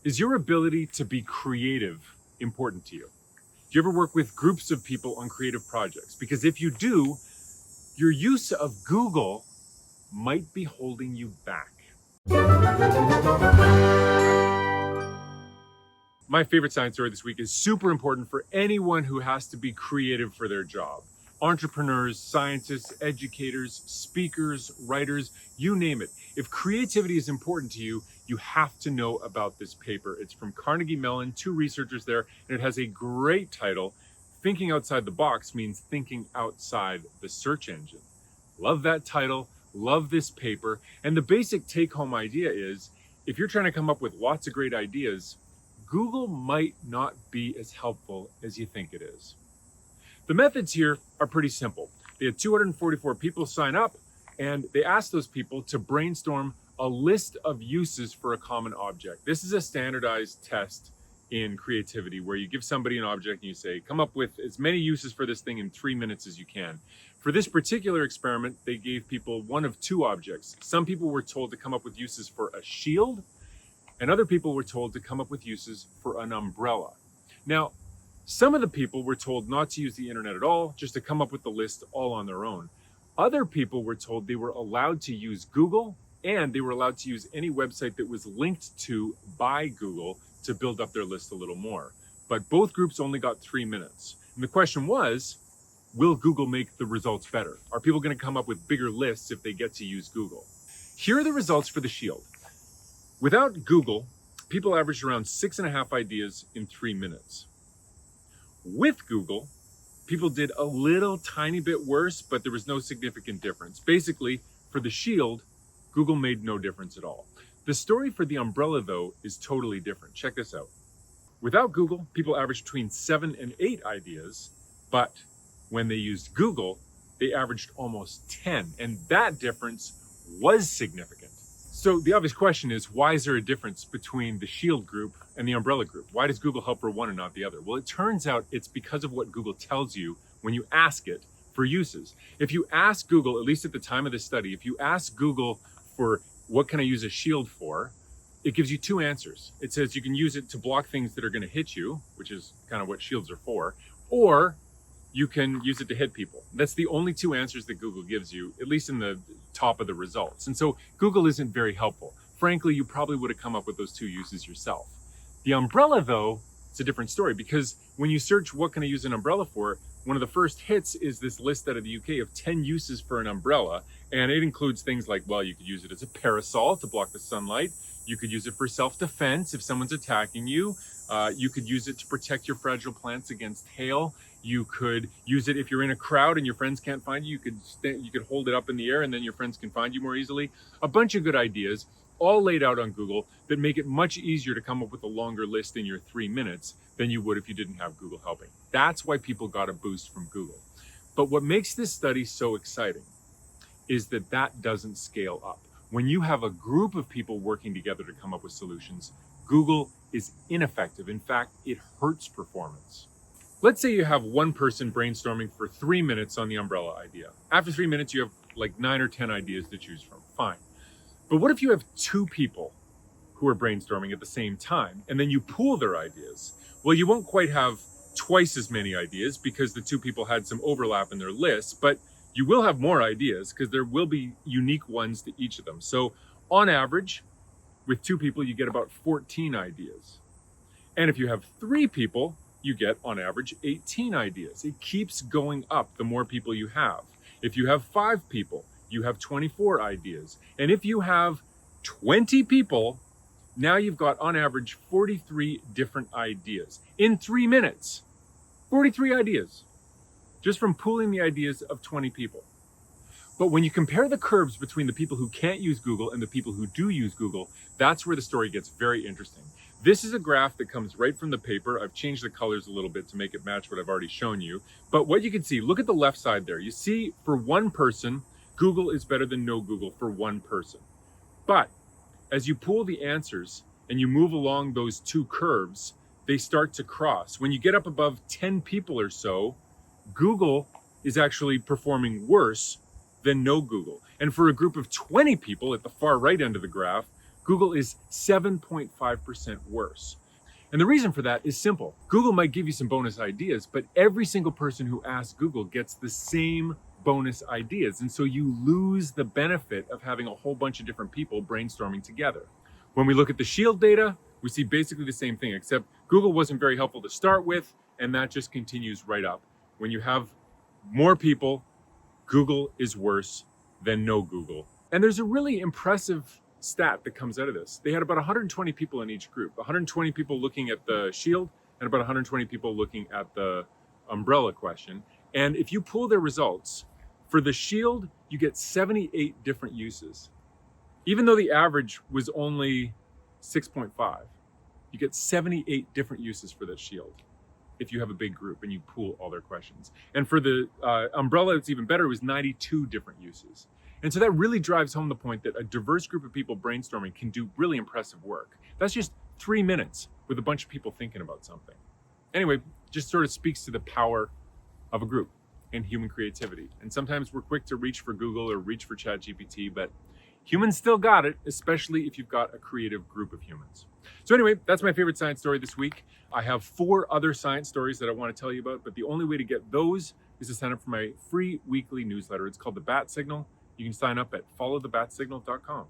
Is your ability to be creative important to you? Do you ever work with groups of people on creative projects? Because if you do, your use of Google might be holding you back. My favorite science story this week is super important for anyone who has to be creative for their job. Entrepreneurs, scientists, educators, speakers, writers, you name it. If creativity is important to you, you have to know about this paper. It's from Carnegie Mellon, 2 researchers there, and it has a great title. Thinking outside the box means thinking outside the search engine. Love that title, love this paper, and the basic take-home idea is, if you're trying to come up with lots of great ideas, Google might not be as helpful as you think it is. The methods here are pretty simple. They had 244 people sign up, and they asked those people to brainstorm a list of uses for a common object. This is a standardized test in creativity where you give somebody an object and you say, come up with as many uses for this thing in 3 minutes as you can. For this particular experiment, they gave people one of 2 objects. Some people were told to come up with uses for a shield, and other people were told to come up with uses for an umbrella. Now, some of the people were told not to use the internet at all, just to come up with the list all on their own. Other people were told they were allowed to use Google, and they were allowed to use any website that was linked to by Google to build up their list a little more. But both groups only got 3 minutes. And the question was, will Google make the results better? Are people going to come up with bigger lists if they get to use Google? Here are the results for the shield. Without Google, people averaged around 6.5 ideas in 3 minutes. With Google, people did a little tiny bit worse, but there was no significant difference. Basically, for the shield, Google made no difference at all. The story for the umbrella, though, is totally different. Check this out. Without Google, people averaged between 7 and 8 ideas, but when they used Google, they averaged almost 10, and that difference was significant. So the obvious question is, why is there a difference between the shield group and the umbrella group? Why does Google help for one and not the other? Well, it turns out it's because of what Google tells you when you ask it for uses. If you ask Google, at least at the time of this study, if you ask Google for what can I use a shield for, it gives you 2 answers. It says you can use it to block things that are going to hit you, which is kind of what shields are for, or you can use it to hit people. That's the only 2 answers that Google gives you, at least in the top of the results. And so Google isn't very helpful. Frankly, you probably would have come up with those 2 uses yourself. The umbrella, though, it's a different story, because when you search what can I use an umbrella for, one of the first hits is this list out of the UK of 10 uses for an umbrella. And it includes things like, well, you could use it as a parasol to block the sunlight. You could use it for self-defense if someone's attacking you. You could use it to protect your fragile plants against hail. You could use it if you're in a crowd and your friends can't find you. You could hold it up in the air and then your friends can find you more easily. A bunch of good ideas, all laid out on Google, that make it much easier to come up with a longer list in your 3 minutes than you would if you didn't have Google helping. That's why people got a boost from Google. But what makes this study so exciting is that that doesn't scale up. When you have a group of people working together to come up with solutions, Google is ineffective. In fact, it hurts performance. Let's say you have one person brainstorming for 3 minutes on the umbrella idea. After 3 minutes, you have like 9 or 10 ideas to choose from. Fine. But what if you have 2 people who are brainstorming at the same time, and then you pool their ideas? Well, you won't quite have twice as many ideas because the 2 people had some overlap in their lists, but you will have more ideas because there will be unique ones to each of them. So on average, with 2 people, you get about 14 ideas. And if you have 3 people, you get on average 18 ideas. It keeps going up the more people you have. If you have 5 people, you have 24 ideas. And if you have 20 people, now you've got on average 43 different ideas in 3 minutes. 43 ideas, just from pooling the ideas of 20 people. But when you compare the curves between the people who can't use Google and the people who do use Google, that's where the story gets very interesting. This is a graph that comes right from the paper. I've changed the colors a little bit to make it match what I've already shown you. But what you can see, look at the left side there. You see, for one person, Google is better than no Google for one person. But as you pool the answers and you move along those 2 curves, they start to cross. When you get up above 10 people or so, Google is actually performing worse than no Google. And for a group of 20 people at the far right end of the graph, Google is 7.5% worse. And the reason for that is simple. Google might give you some bonus ideas, but every single person who asks Google gets the same bonus ideas. And so you lose the benefit of having a whole bunch of different people brainstorming together. When we look at the Shield data, we see basically the same thing, except Google wasn't very helpful to start with, and that just continues right up. When you have more people, Google is worse than no Google. And there's a really impressive stat that comes out of this. They had about 120 people in each group, 120 people looking at the Shield and about 120 people looking at the umbrella question. And if you pull their results, for the Shield, you get 78 different uses. Even though the average was only 6.5, you get 78 different uses for the Shield if you have a big group and you pool all their questions. And for the umbrella, it's even better. It was 92 different uses. And so that really drives home the point that a diverse group of people brainstorming can do really impressive work. That's just 3 minutes with a bunch of people thinking about something. Anyway, just sort of speaks to the power of a group and human creativity. And sometimes we're quick to reach for Google or reach for ChatGPT, but humans still got it, especially if you've got a creative group of humans. So anyway, that's my favorite science story this week. I have 4 other science stories that I want to tell you about, but the only way to get those is to sign up for my free weekly newsletter. It's called The Bat Signal. You can sign up at followthebatsignal.com.